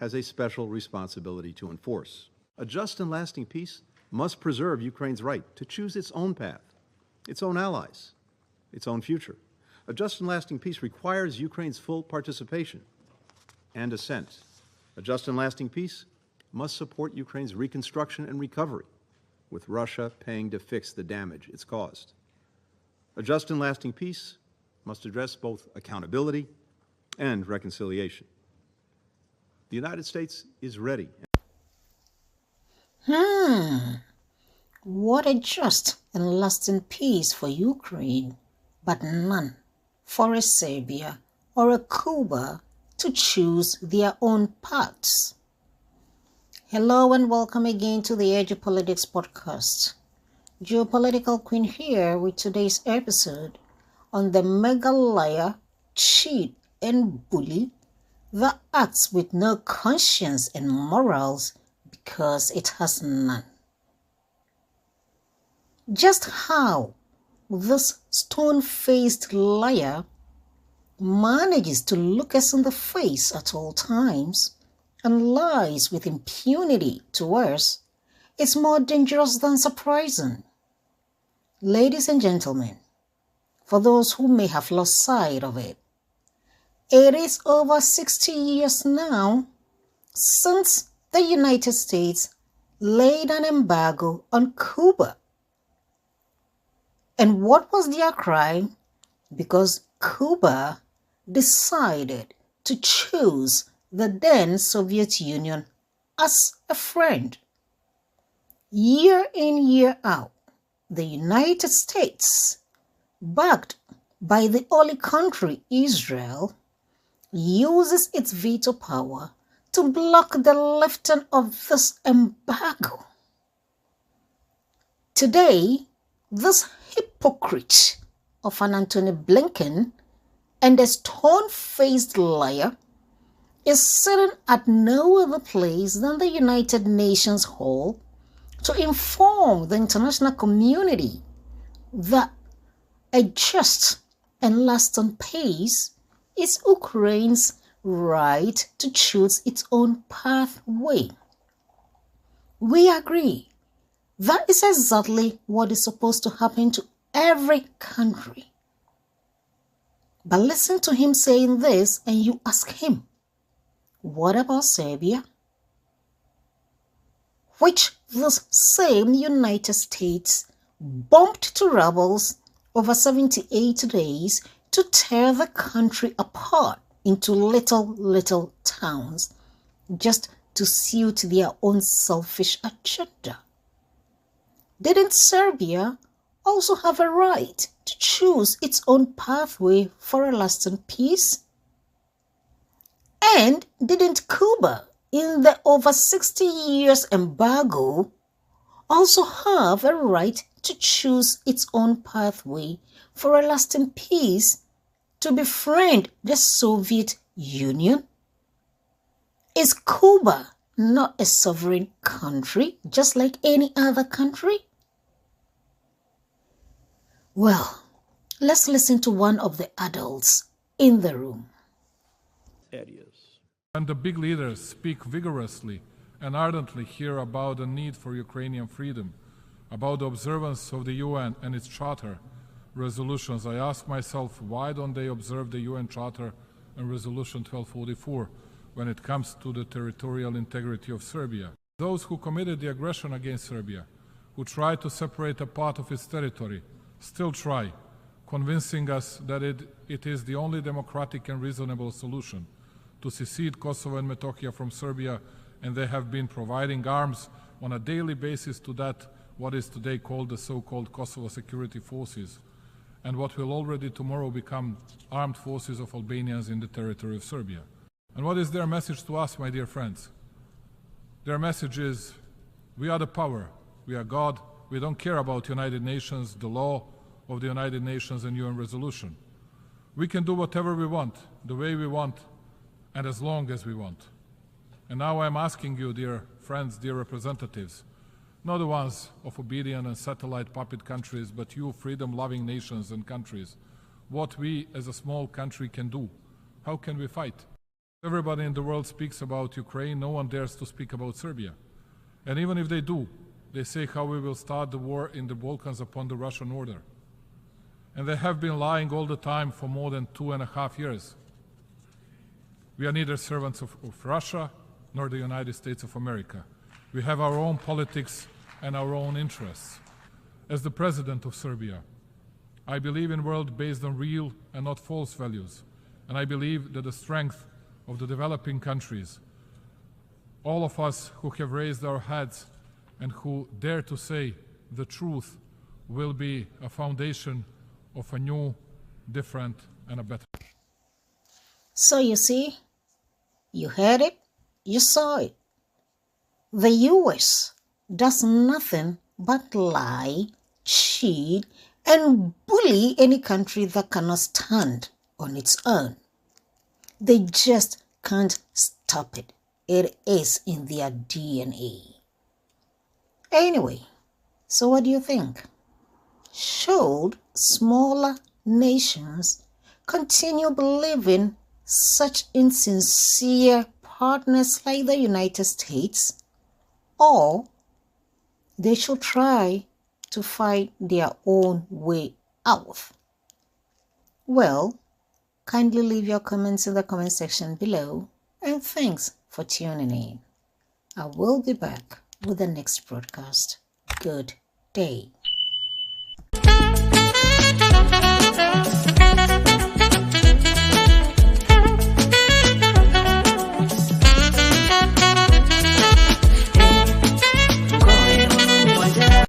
has a special responsibility to enforce. A just and lasting peace must preserve Ukraine's right to choose its own path, its own allies, its own future. A just and lasting peace requires Ukraine's full participation and assent. A just and lasting peace must support Ukraine's reconstruction and recovery, with Russia paying to fix the damage it's caused. A just and lasting peace must address both accountability and reconciliation. The United States is ready. What a just and lasting peace for Ukraine, but none for a Serbia or a Cuba to choose their own paths. Hello and welcome again to the Edge of Politics podcast. Geopolitical Queen here with today's episode on the mega liar, cheat and bully that acts with no conscience and morals because it has none. Just how this stone-faced liar manages to look us in the face at all times and lies with impunity to us is more dangerous than surprising. Ladies and gentlemen, for those who may have lost sight of it, it is over 60 years now since the United States laid an embargo on Cuba. And what was their crime? Because Cuba decided to choose the then Soviet Union as a friend. Year in, year out, the United States, backed by the holy country Israel, uses its veto power to block the lifting of this embargo. Today, this hypocrite of an Antony Blinken and a stone-faced liar is sitting at no other place than the United Nations Hall to inform the international community that a just and lasting peace is Ukraine's right to choose its own pathway. We agree. That is exactly what is supposed to happen to every country. But listen to him saying this and you ask him, what about Serbia? Which this same United States bombed to rubbles over 78 days to tear the country apart into little towns just to suit their own selfish agenda. Didn't Serbia also have a right to choose its own pathway for a lasting peace? And didn't Cuba, in the over 60 years embargo, also have a right to choose its own pathway for a lasting peace to befriend the Soviet Union? Is Cuba not a sovereign country just like any other country? Well, let's listen to one of the adults in the room. And the big leaders speak vigorously and ardently here about the need for Ukrainian freedom, about the observance of the UN and its charter resolutions. I ask myself, why don't they observe the UN Charter and Resolution 1244 when it comes to the territorial integrity of Serbia? Those who committed the aggression against Serbia, who tried to separate a part of its territory, still try, convincing us that it is the only democratic and reasonable solution to secede Kosovo and Metohija from Serbia, and they have been providing arms on a daily basis to that what is today called the so-called Kosovo Security Forces, and what will already tomorrow become armed forces of Albanians in the territory of Serbia. And what is their message to us, my dear friends? Their message is, we are the power, we are God, we don't care about United Nations, the law of the United Nations and UN resolution. We can do whatever we want, the way we want, and as long as we want. And now I'm asking you, dear friends, dear representatives, not the ones of obedient and satellite puppet countries, but you freedom-loving nations and countries, what we as a small country can do. How can we fight? Everybody in the world speaks about Ukraine. No one dares to speak about Serbia. And even if they do, they say how we will start the war in the Balkans upon the Russian order. And they have been lying all the time for more than 2.5 years. We are neither servants of Russia nor the United States of America. We have our own politics and our own interests. As the president of Serbia, I believe in a world based on real and not false values. And I believe that the strength of the developing countries, all of us who have raised our heads and who dare to say the truth, will be a foundation of a new, different, and a better. So you see, you heard it, you saw it. The US does nothing but lie, cheat, and bully any country that cannot stand on its own. They just can't stop it. It is in their DNA. Anyway, so what do you think? Should smaller nations continue believing such insincere partners like the United States, or they should try to find their own way out? Well, kindly leave your comments in the comment section below, and thanks for tuning in. I will be back with the next broadcast. Good day.